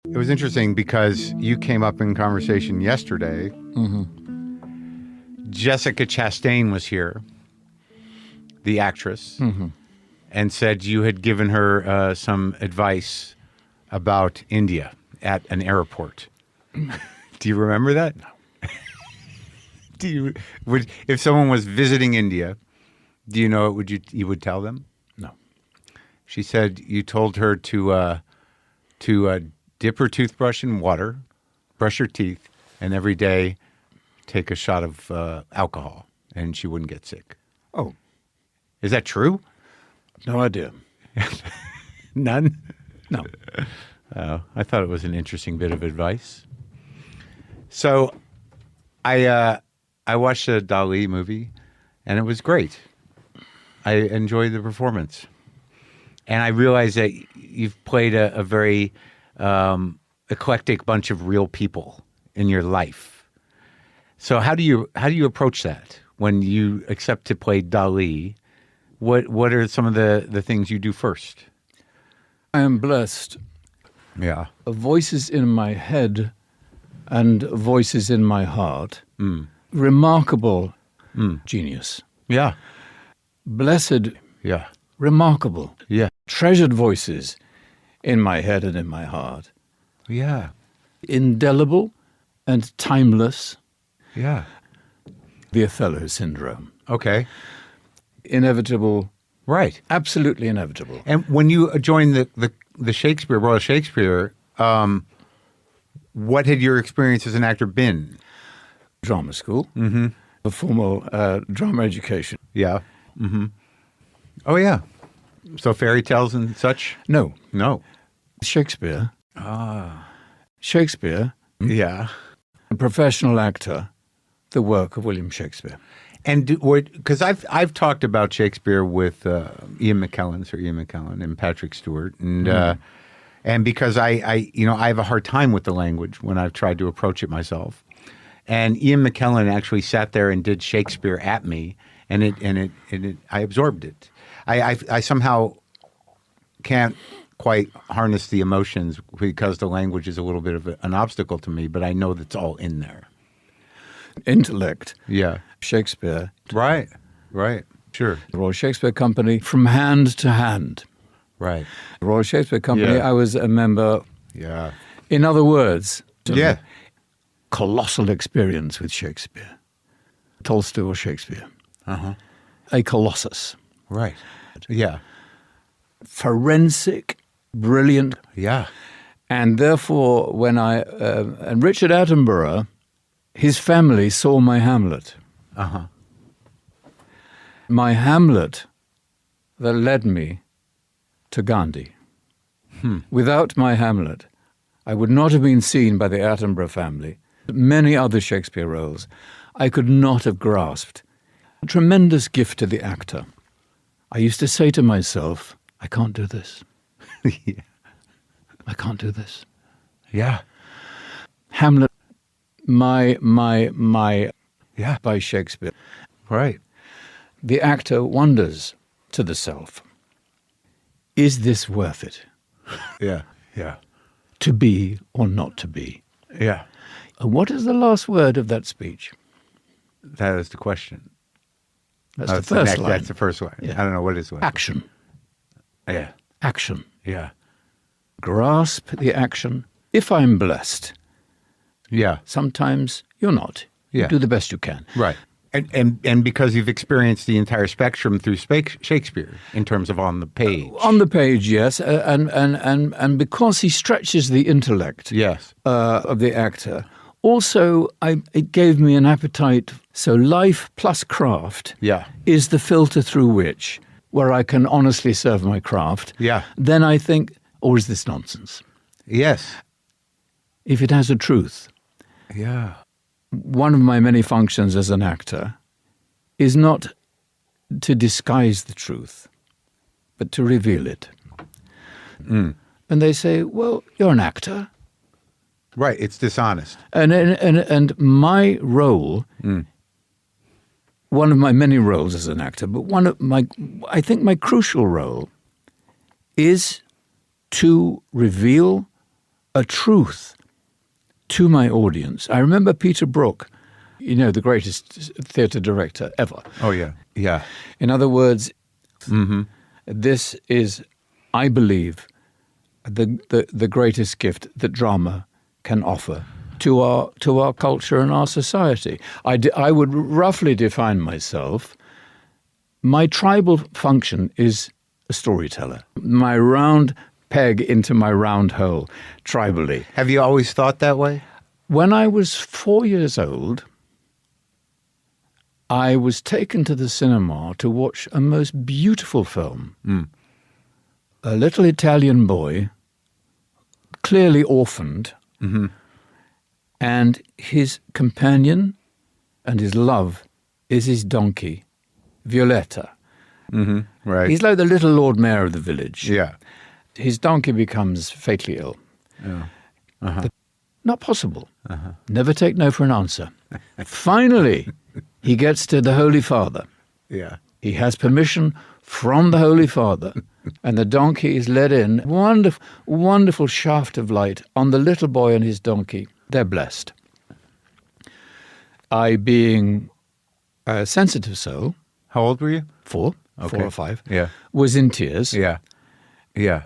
It was interesting because you came up in conversation yesterday. Mm-hmm. Jessica Chastain was here, the actress, Mm-hmm. and said you had given her some advice about India at an airport. Do you remember that? No. If someone was visiting India, do you know what you would tell them? No. She said you told her to dip her toothbrush in water, brush her teeth, and every day take a shot of alcohol, and she wouldn't get sick. Oh. Is that true? No idea. None? No. Oh, I thought it was an interesting bit of advice. So I watched a Dali movie, and it was great. I enjoyed the performance. And I realized that you've played a very eclectic bunch of real people in your life. So how do you approach that when you accept to play Dali? What are some of the things you do first? I am blessed. Yeah. Voices in my head and voices in my heart. Remarkable genius. Yeah. Blessed. Yeah. Remarkable. Yeah. Treasured voices in my head and in my heart. Yeah. Indelible and timeless. Yeah. The Othello syndrome. Okay. Inevitable. Right. Absolutely inevitable. And when you joined the Shakespeare, Royal Shakespeare, what had your experience as an actor been? Drama school. Mm-hmm. A formal drama education. Yeah. Mm-hmm. Oh, yeah. So fairy tales and such? No. No. Shakespeare. Shakespeare, Yeah. a professional actor, the work of William Shakespeare. And because I've talked about Shakespeare with Ian McKellen and Patrick Stewart, and because I have a hard time with the language when I've tried to approach it myself. And Ian McKellen actually sat there and did Shakespeare at me, and I absorbed it. I somehow can't quite harness the emotions because the language is a little bit of an obstacle to me, but I know that's all in there. Intellect. Yeah. Shakespeare. Right. Sure. The Royal Shakespeare Company, from hand to hand. Right. The Royal Shakespeare Company, Yeah. I was a member. Yeah. In other words, Yeah. Colossal experience with Shakespeare. Tolstoy or Shakespeare. Uh-huh. A colossus. Right. Yeah. Forensic, brilliant. Yeah. And therefore, when and Richard Attenborough, his family saw my Hamlet. Uh-huh. My Hamlet that led me to Gandhi. Without my Hamlet, I would not have been seen by the Attenborough family. Many other Shakespeare roles I could not have grasped. A tremendous gift to the actor. I used to say to myself, I can't do this. Yeah. I can't do this. Yeah. Hamlet, my Yeah. by Shakespeare. Right. The actor wonders to the self, is this worth it? Yeah. Yeah. To be or not to be? Yeah. And what is the last word of that speech? That is the question. That's the first line. That's the first one. Yeah. I don't know what is what. Action. Yeah. Action. Yeah. Grasp the action. If I'm blessed, Yeah. sometimes you're not. Yeah. You do the best you can. Right. And because you've experienced the entire spectrum through Shakespeare in terms of on the page. On the page, yes, and because he stretches the intellect Yes. of the actor, also it gave me an appetite. So life plus craft Yeah. is the filter through which, where I can honestly serve my craft. Yeah. Then I think, or is this nonsense? Yes. If it has a truth. Yeah. One of my many functions as an actor is not to disguise the truth, but to reveal it. And they say, well, you're an actor. Right. It's dishonest. And my role, one of my many roles as an actor, but I think my crucial role is to reveal a truth to my audience. I remember Peter Brook, the greatest theatre director ever. Oh, yeah. Yeah. In other words, this is, I believe, the greatest gift that drama can offer to our culture and our society. I would roughly define myself. My tribal function is a storyteller. My round peg into my round hole, tribally. Have you always thought that way? When I was 4 years old, I was taken to the cinema to watch a most beautiful film. A little Italian boy, clearly orphaned, and his companion and his love is his donkey, Violetta. Right. He's like the little Lord Mayor of the village. Yeah. His donkey becomes fatally ill. Yeah. Not possible. Never take no for an answer. Finally, he gets to the Holy Father. Yeah. He has permission from the Holy Father, and the donkey is led in. Wonderful, wonderful shaft of light on the little boy and his donkey. They're blessed. I, being a sensitive soul, How old were you? 4 Okay. or 5, Yeah. was in tears. Yeah. Yeah.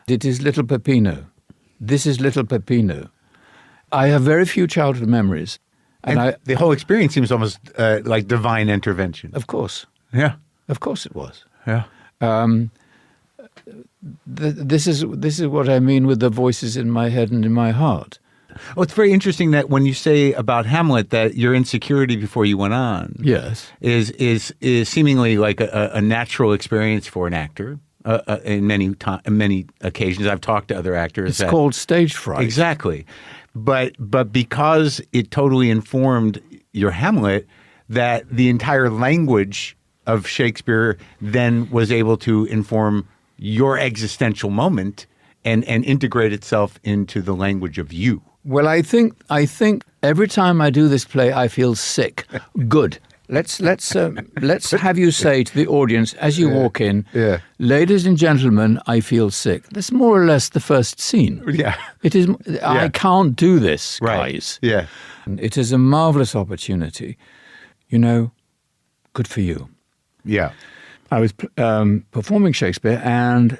It is little Peppino. This is little Peppino. I have very few childhood memories. And the whole experience seems almost like divine intervention. Of course. Yeah. Of course it was. Yeah. This is what I mean with the voices in my head and in my heart. Well, it's very interesting that when you say about Hamlet that your insecurity before you went on Yes. is seemingly like a natural experience for an actor. In many occasions, I've talked to other actors. It's called stage fright. Exactly, but because it totally informed your Hamlet, that the entire language of Shakespeare then was able to inform your existential moment and integrate itself into the language of you. Well, I think every time I do this play, I feel sick. Good. Let's have you say to the audience as you walk in, ladies and gentlemen, I feel sick. That's more or less the first scene. Yeah. It is. I can't do this, Right. guys. Yeah. It is a marvelous opportunity. Good for you. Yeah. I was performing Shakespeare and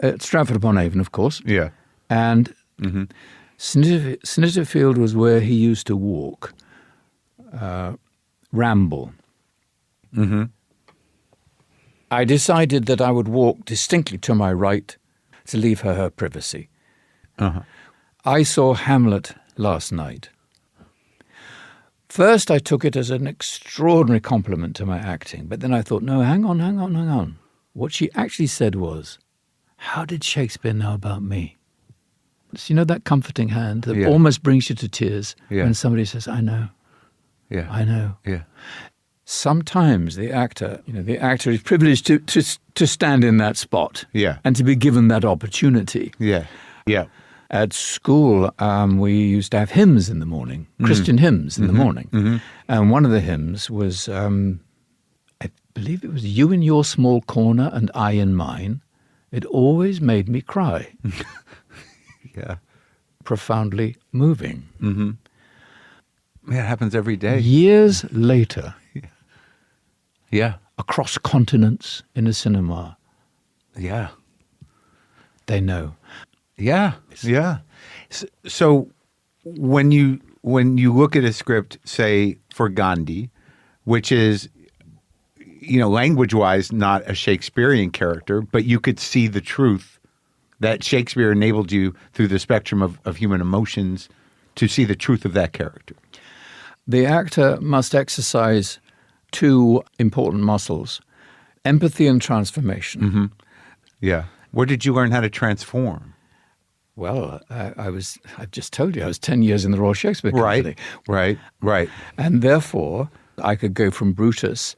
at Stratford-upon-Avon, of course. Yeah. And Snitterfield was where he used to walk, ramble. I decided that I would walk distinctly to my right to leave her privacy. I saw Hamlet last night. First, I took it as an extraordinary compliment to my acting, but then I thought, no, hang on. What she actually said was, how did Shakespeare know about me? So, that comforting hand that almost brings you to tears when somebody says, I know. Yeah. I know. Yeah. Sometimes the actor is privileged to stand in that spot. Yeah. And to be given that opportunity. Yeah. Yeah. At school, we used to have hymns in the morning, Christian hymns in the morning. And one of the hymns was, I believe it was You in Your Small Corner and I in Mine. It always made me cry. Yeah. Profoundly moving. Yeah, it happens every day. Years later, Yeah. across continents in a cinema, Yeah. they know. Yeah. Yeah. So when you look at a script, say for Gandhi, which is, language-wise not a Shakespearean character, but you could see the truth that Shakespeare enabled you through the spectrum of human emotions to see the truth of that character. The actor must exercise 2 important muscles, empathy and transformation. Yeah. Where did you learn how to transform? Well, I've just told you, I was 10 years in the Royal Shakespeare Company. Right. And therefore, I could go from Brutus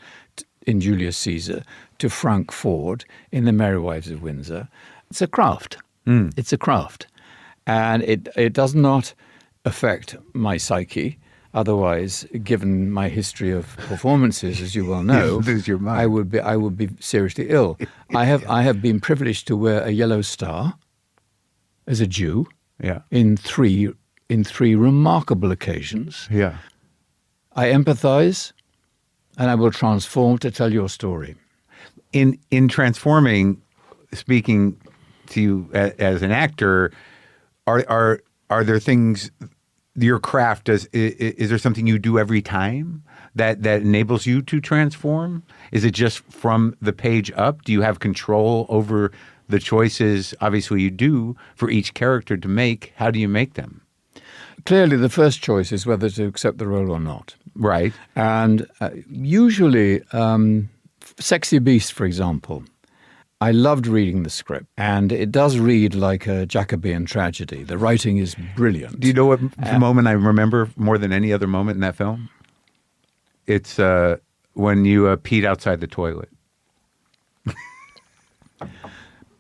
in Julius Caesar to Frank Ford in The Merry Wives of Windsor. It's a craft. It's a craft. And it does not affect my psyche. Otherwise, given my history of performances, as you well know, You'd lose your mind. I would be seriously ill. I have been privileged to wear a yellow star as a Jew. Yeah. in three remarkable occasions. Yeah. I empathize, and I will transform to tell your story. In transforming, speaking to you as an actor, are there things, your craft is there something you do every time that enables you to transform? Is it just from the page up? Do you have control over the choices? Obviously, you do for each character to make. How do you make them? Clearly, the first choice is whether to accept the role or not. Right. And usually, Sexy Beast, for example, I loved reading the script, and it does read like a Jacobean tragedy. The writing is brilliant. Do you know what moment I remember more than any other moment in that film? It's when you peed outside the toilet.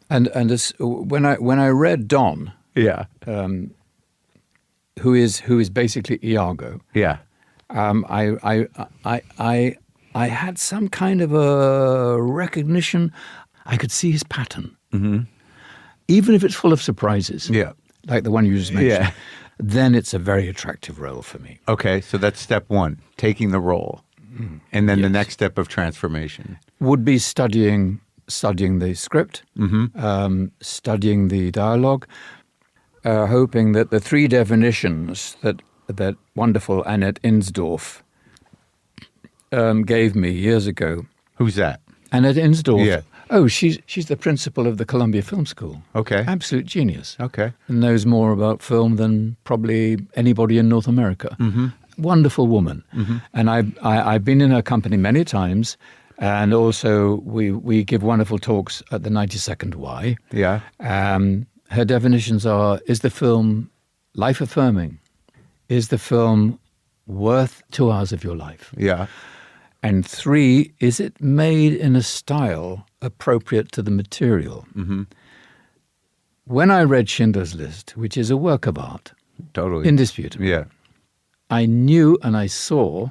And when I read Don, Yeah. who is basically Iago, Yeah. I had some kind of a recognition. I could see his pattern, even if it's full of surprises. Yeah. Like the one you just mentioned. Yeah. Then it's a very attractive role for me. Okay, so that's step one, taking the role. And then the Yes. next step of transformation. Would be studying the script, studying the dialogue, hoping that the three definitions that wonderful Annette Insdorf gave me years ago. Who's that? Annette Insdorf. Yeah. Oh, she's the principal of the Columbia Film School. Okay. Absolute genius. Okay. And knows more about film than probably anybody in North America. Wonderful woman. And I've been in her company many times. And also we give wonderful talks at the 92nd Y. Yeah. Her definitions are, is the film life-affirming? Is the film worth 2 hours of your life? Yeah. And 3, is it made in a style appropriate to the material? When I read Schindler's List, which is a work of art, Totally. indisputably, Yeah. I knew and I saw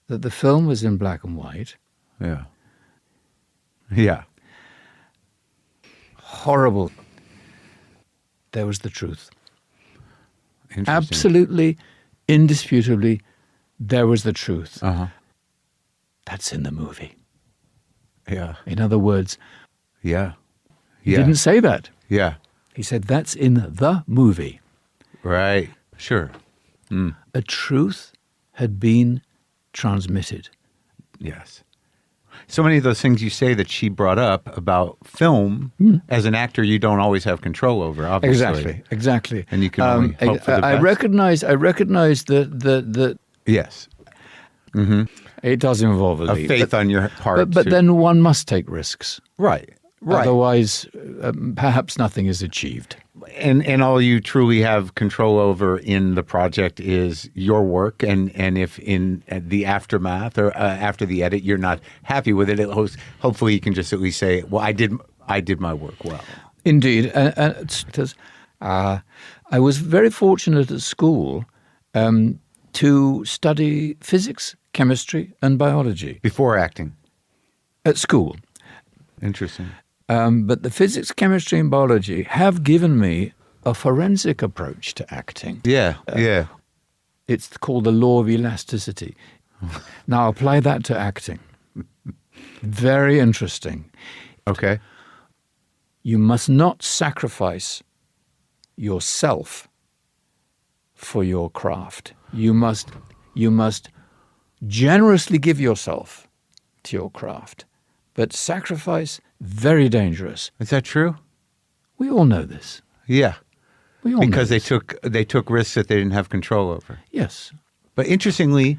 that the film was in black and white. Yeah. Yeah. Horrible. There was the truth. Interesting. Absolutely, indisputably, there was the truth. Uh-huh. That's in the movie. Yeah. In other words, Yeah. he Yeah. didn't say that. Yeah. He said, that's in the movie. Right. Sure. A truth had been transmitted. Yes. So many of those things you say that she brought up about film, as an actor, you don't always have control over, obviously. Exactly. And you can only hope for the I best. recognize that Yes. it does involve a A leap. faith on your heart. But then one must take risks. Right. Right. Otherwise, perhaps nothing is achieved. And all you truly have control over in the project is your work, and if in the aftermath or after the edit you're not happy with it, hopefully you can just at least say, well, I did my work well. Indeed. I was very fortunate at school to study physics, chemistry, and biology. Before acting. At school. Interesting. But the physics, chemistry, and biology have given me a forensic approach to acting. Yeah. Yeah. It's called the law of elasticity. Now apply that to acting. Very interesting. Okay. You must not sacrifice yourself for your craft. You must generously give yourself to your craft. But sacrifice, very dangerous. Is that true? We all know this. Yeah. We all know Because this. they took risks that they didn't have control over. Yes. But interestingly,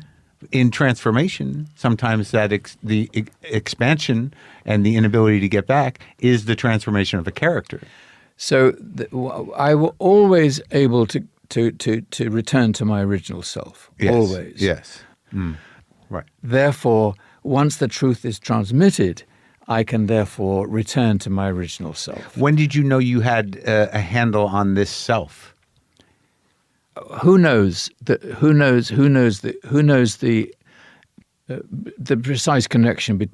in transformation, sometimes that the expansion and the inability to get back is the transformation of a character. So I was always able to return to my original self. Yes. Always. Yes. Right. Therefore, once the truth is transmitted, I can therefore return to my original self. When did you know you had a handle on this self? Who knows the precise connection?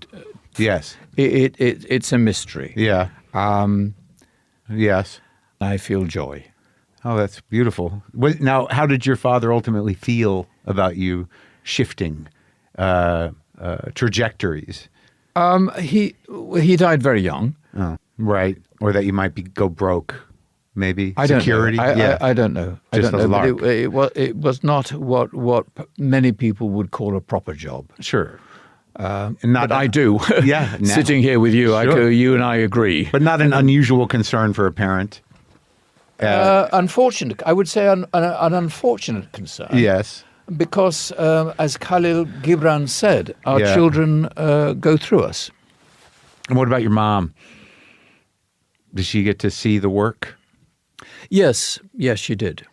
Yes. It's a mystery. Yeah. Yes. I feel joy. Oh, that's beautiful. Now, how did your father ultimately feel about you shifting trajectories? He died very young. Oh, right. Or that you might go broke, maybe. I don't Security. know. I don't know. I Just don't a know. lark. But it was not what many people would call a proper job. Sure. But I do. Yeah. now. Sitting here with you, Sure. you and I agree. But not an unusual concern for a parent. Unfortunate. I would say an unfortunate concern. Yes. Because, as Khalil Gibran said, our Yeah. children go through us. And what about your mom? Did she get to see the work? Yes, she did.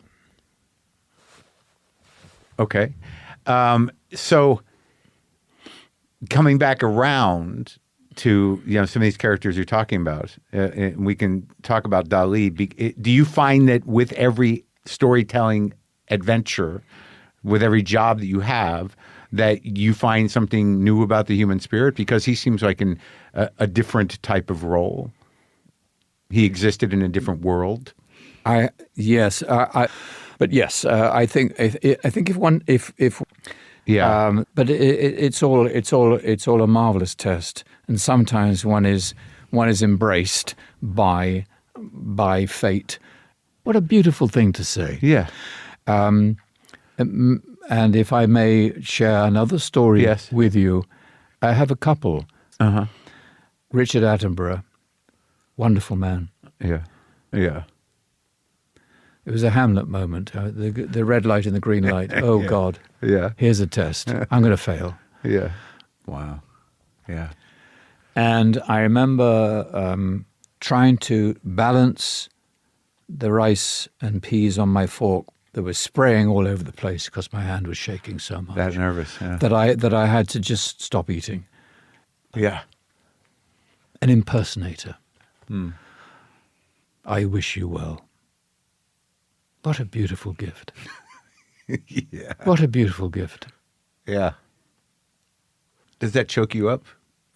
Okay. So coming back around to some of these characters you're talking about, and we can talk about Dali. Do you find that with every storytelling adventure, with every job that you have, that you find something new about the human spirit? Because he seems like a different type of role. He existed in a different world. I think if Yeah. but it's all a marvelous test, and sometimes one is embraced by fate. What a beautiful thing to say. Yeah. And if I may share another story Yes. with you, I have a couple. Uh-huh. Richard Attenborough, wonderful man. Yeah. Yeah. It was a Hamlet moment. The red light and the green light. Oh, Yeah. God. Yeah. Here's a test. I'm going to fail. Yeah. Wow. Yeah. And I remember trying to balance the rice and peas on my fork that was spraying all over the place because my hand was shaking so much. That nervous. Yeah. that I had to just stop eating. Yeah. An impersonator. I wish you well. What a beautiful gift. Yeah. What a beautiful gift. Yeah. Does that choke you up?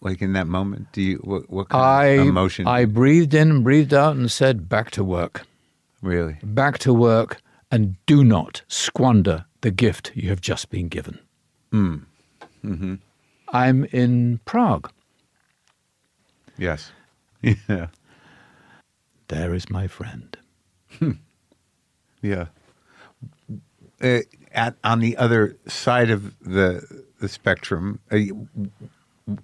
Like in that moment? Do you what kind of emotion? I breathed in and breathed out and said, back to work. Really? Back to work, and do not squander the gift you have just been given. Mm-hmm. I'm in Prague. Yes. Yeah. There is my friend. Yeah. On the other side of the spectrum,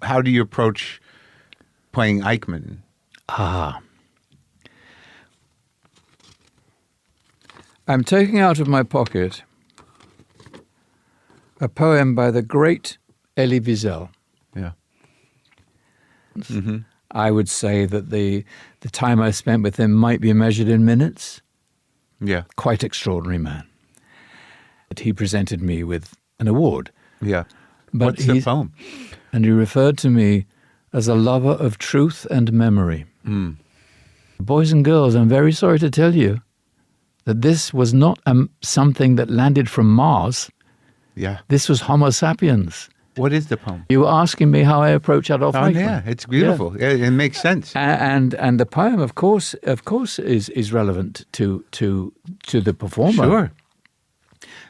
how do you approach playing Eichmann? I'm taking out of my pocket a poem by the great Elie Wiesel. Yeah. I would say that the time I spent with him might be measured in minutes. Yeah. Quite extraordinary man. He presented me with an award. Yeah. But What's the poem? And he referred to me as a lover of truth and memory. Boys and girls, I'm very sorry to tell you that this was not something that landed from Mars. Yeah. This was Homo sapiens. What is the poem? You were asking me how I approach Adolf Eichmann. Yeah, it's beautiful. Yeah. It makes sense. And the poem, of course, is relevant to the performer. Sure.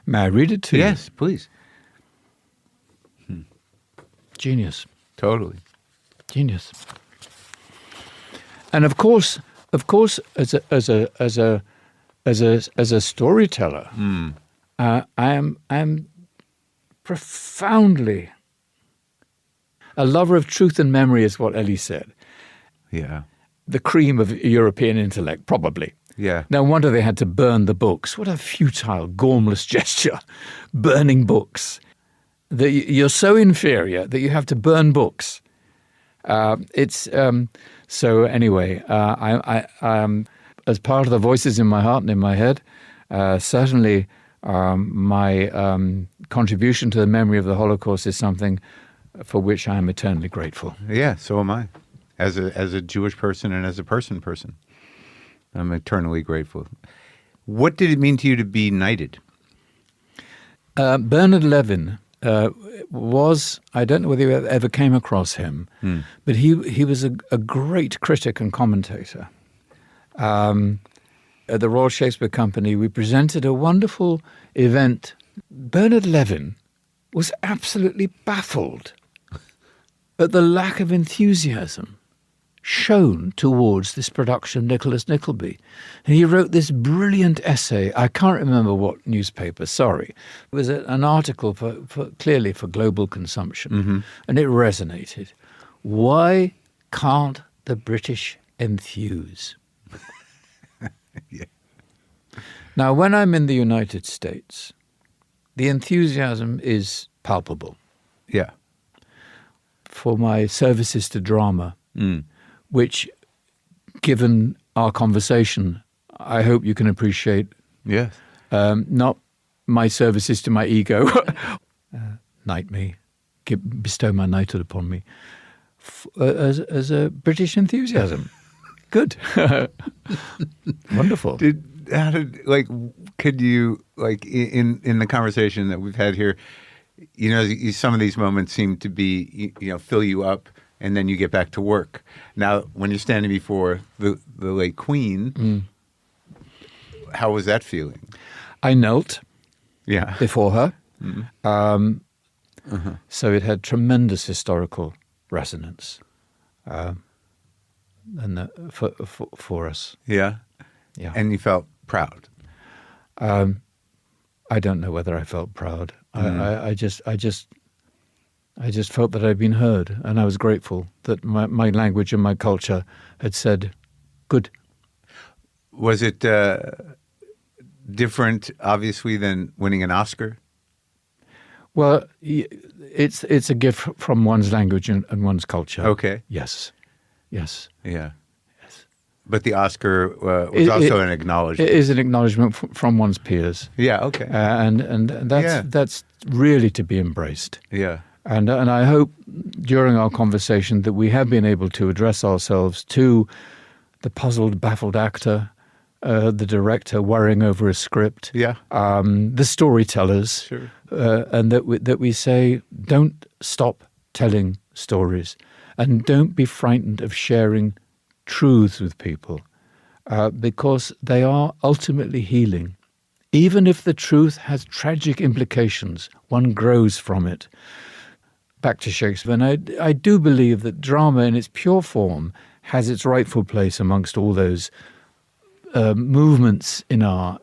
May I read it to you? Yes, please. Genius. Totally. Genius. And of course, as a storyteller, I am profoundly a lover of truth and memory, is what Elie said. Yeah. The cream of European intellect, probably. Yeah. No wonder they had to burn the books. What a futile, gormless gesture, burning books. That you're so inferior that you have to burn books. So anyway, I as part of the voices in my heart and in my head, certainly my contribution to the memory of the Holocaust is something for which I am eternally grateful. Yeah, so am I. As a Jewish person and as a person. I'm eternally grateful. What did it mean to you to be knighted? Bernard Levin was, I don't know whether you ever came across him, but he was a great critic and commentator. at the Royal Shakespeare Company, we presented a wonderful event. Bernard Levin was absolutely baffled at the lack of enthusiasm shown towards this production of Nicholas Nickleby. And he wrote this brilliant essay. I can't remember what newspaper, sorry. It was an article clearly for global consumption. And it resonated. Why can't the British enthuse? Yeah. Now, when I'm in the United States, the enthusiasm is palpable. Yeah. For my services to drama, which, given our conversation, I hope you can appreciate. Yes. Not my services to my ego, knight me, bestow my knighthood upon me, as a British enthusiasm. Good. Wonderful. Could you, like, in the conversation that we've had here, you know, some of these moments seem to be, you know, fill you up and then you get back to work. Now, when you're standing before the late Queen, how was that feeling? I knelt before her. So it had tremendous historical resonance for us. Yeah. Yeah. And you felt proud. I don't know whether I felt proud. I just felt that I'd been heard, and I was grateful that my language and my culture had said, "Good." Was it different, obviously, than winning an Oscar? Well, it's a gift from one's language and one's culture. Okay. Yes. Yes. Yeah. Yes. But the Oscar was also an acknowledgement. It is an acknowledgement from one's peers. Yeah. Okay. And that's really to be embraced. Yeah. And I hope during our conversation that we have been able to address ourselves to the puzzled, baffled actor, the director worrying over a script, the storytellers, sure. And that we say, don't stop telling stories, and don't be frightened of sharing truths with people, because they are ultimately healing. Even if the truth has tragic implications, one grows from it. Back to Shakespeare, and I do believe that drama in its pure form has its rightful place amongst all those movements in our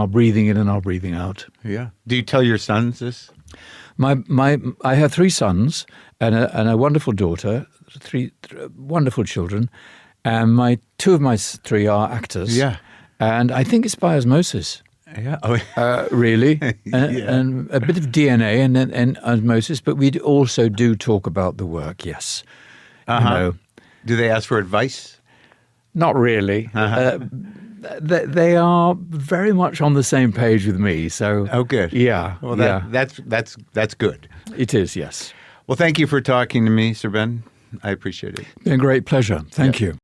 breathing in and our breathing out. Yeah. Do you tell your sons this? I have 3 sons and a wonderful daughter, three wonderful children, and 2 of my 3 are actors. Yeah. And I think it's by osmosis. Yeah. Oh. Really, and a bit of DNA and osmosis, but we also do talk about the work. Yes. You know, do they ask for advice? Not really. They are very much on the same page with me. So. Oh, good. Yeah. Well, that's good. It is. Yes. Well, thank you for talking to me, Sir Ben. I appreciate it. Been a great pleasure. Thank you.